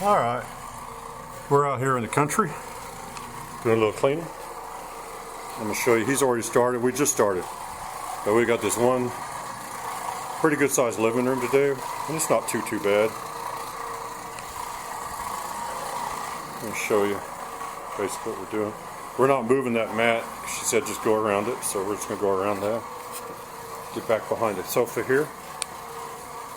Alright, we're out here in the country doing a little cleaning. I'm going to show you, he's already started, we just started. But we got this one pretty good sized living room today, and it's not too bad. Let me show you basically what we're doing. We're not moving that mat, she said just go around it, so we're just going to go around that. Get back behind the sofa here.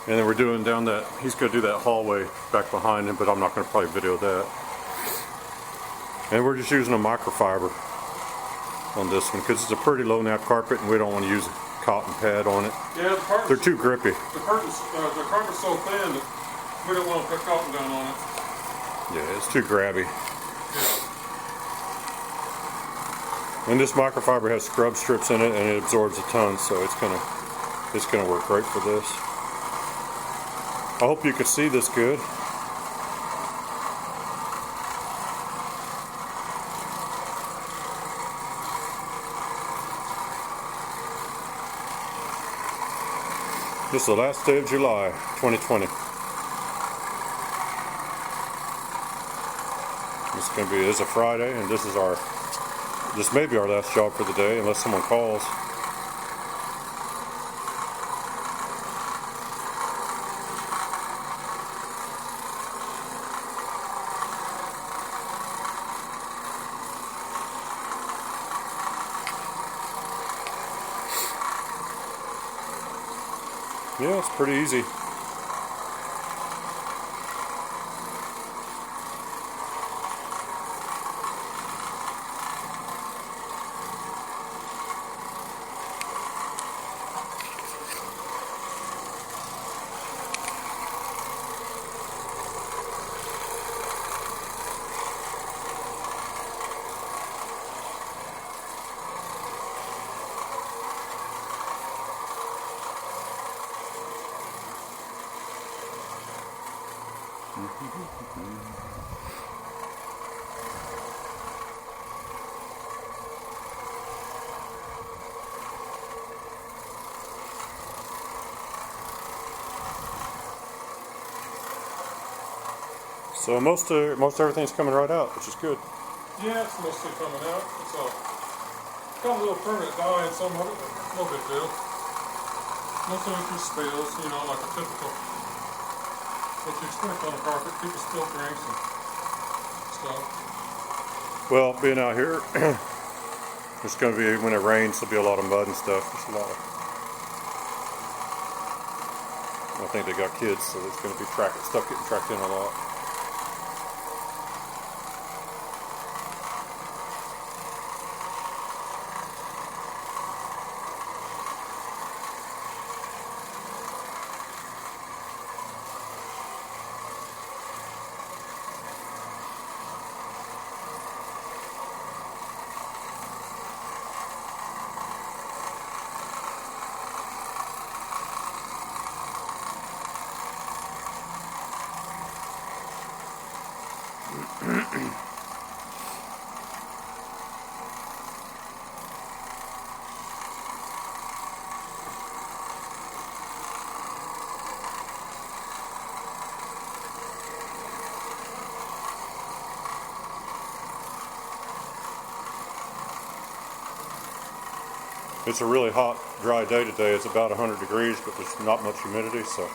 And then we're doing down that, he's going to do that hallway back behind him, but I'm not going to probably video that. And we're just using a microfiber on this one because it's a pretty low nap carpet and we don't want to use a cotton pad on it. Yeah, they're too grippy. The carpet's so thin that we don't want to put cotton down on it. Yeah, it's too grabby. And this microfiber has scrub strips in it and it absorbs a ton, so it's gonna work great for this. I hope you can see this good. This is the last day of July, 2020. This is a Friday, and this may be our last job for the day, unless someone calls. Yeah, it's pretty easy. So most everything's coming right out, which is good. Yeah, it's mostly coming out. It's got a little permanent dye in some of it, but no big deal. Most of it just spills, you know, like a typical what you expect on a carpet. People spill drinks and stuff. Well, being out here, it's going to be, when it rains, there'll be a lot of mud and stuff. There's a lot of, I think they got kids, so there's going to be stuff getting tracked in a lot. It's a really hot, dry day today. It's about 100 degrees, but there's not much humidity, so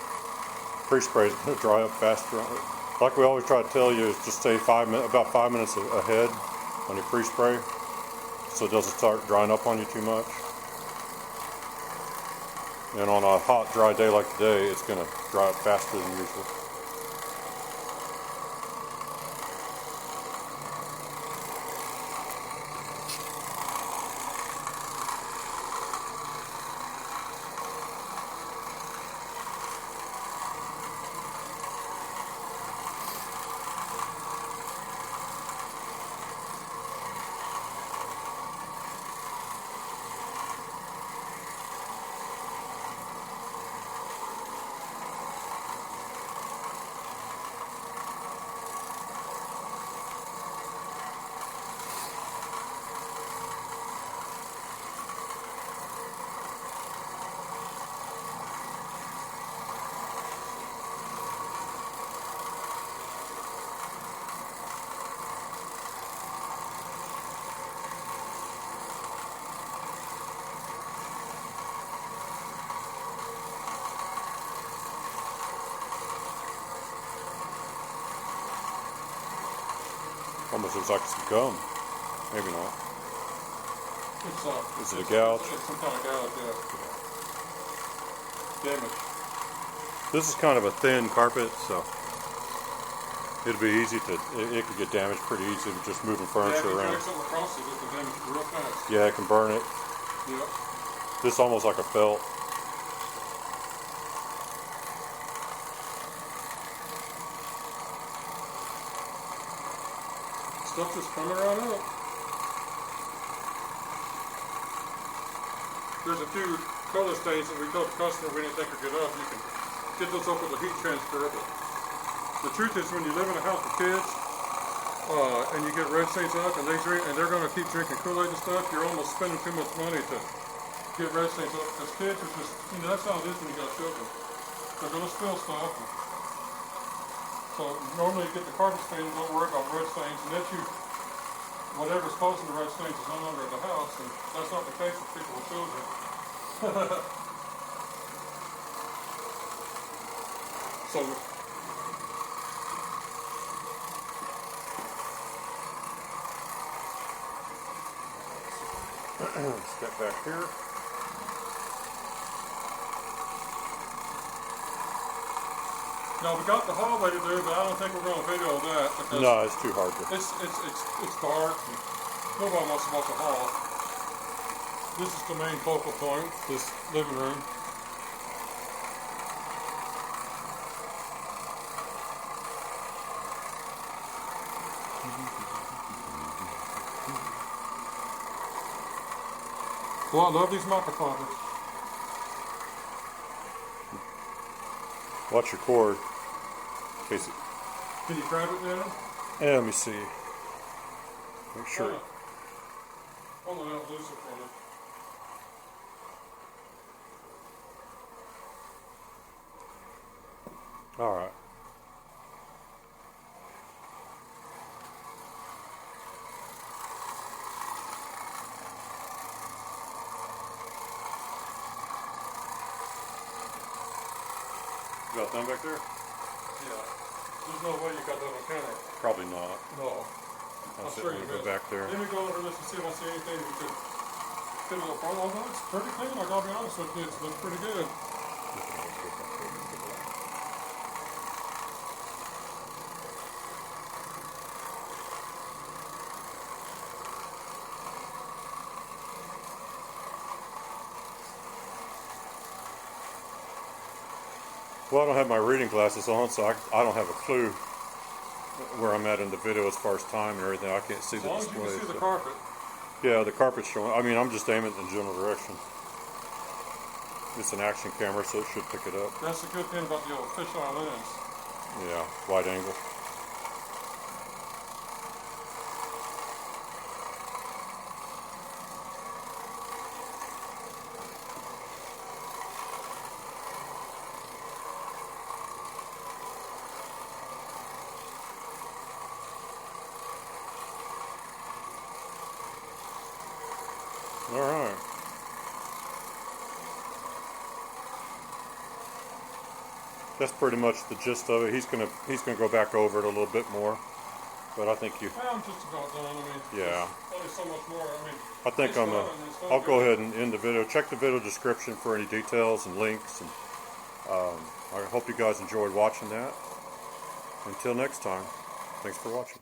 pre-spray is going to dry up faster. Like we always try to tell you, is just stay about 5 minutes ahead on your pre-spray, so it doesn't start drying up on you too much. And on a hot, dry day like today, it's going to dry up faster than usual. Almost looks like some gum. Maybe not. It's Is it a gouge? It's some kind of gouge, yeah. Damage. This is kind of a thin carpet, so it'll be easy to, it could get damaged pretty easy with just moving furniture around. Yeah, if you drag something across it, it can damage it real fast. Yeah, it can burn it. Yep. This is almost like a felt. Stuff just coming right up. There's a few color stains that we told the customer we didn't think are good enough. You can get those up with a heat transfer. But the truth is, when you live in a house with kids and you get red stains up and they're going to keep drinking Kool-Aid and stuff, you're almost spending too much money to get red stains up. Because kids are just, that's how it is when you got children. They're going to spill stuff. So normally you get the carpet stains, don't worry about red stains, and that whatever's causing the red stains is no longer in the house, and that's not the case with people with children. So step back here. now we got the hallway to do, but I don't think we're going to video that because No, it's too hard to. it's dark. And nobody wants to watch a hall. This is the main focal point. This living room. Well, I love these microfibers. Watch your cord. In case it, Can you grab it now? yeah, let me see. Make sure. Hold it out looser for me. All right. You got done back there? Yeah. There's no way you got that on camera. Probably not. No. I'll sure you go did. back there. Let me go over this and see if I see anything we could fit a little front. Although it's pretty clean, like I'll be honest with you, it looks pretty good. Well, I don't have my reading glasses on, so I don't have a clue where I'm at in the video as far as time and everything. I can't see As the long as you display. can see the So. carpet. Yeah, the carpet's showing. I mean, I'm just aiming in the general direction. It's an action camera, so it should pick it up. That's the good thing about the old fisheye lens. Yeah, wide angle. All right. That's pretty much the gist of it. He's gonna go back over it a little bit more, but I think you. Well, I'm just about done. I mean, Yeah. there's only so much more. I mean, I think it's I'm. done and it's done I'll go good. ahead and end the video. Check the video description for any details and links. And I hope you guys enjoyed watching that. Until next time, thanks for watching.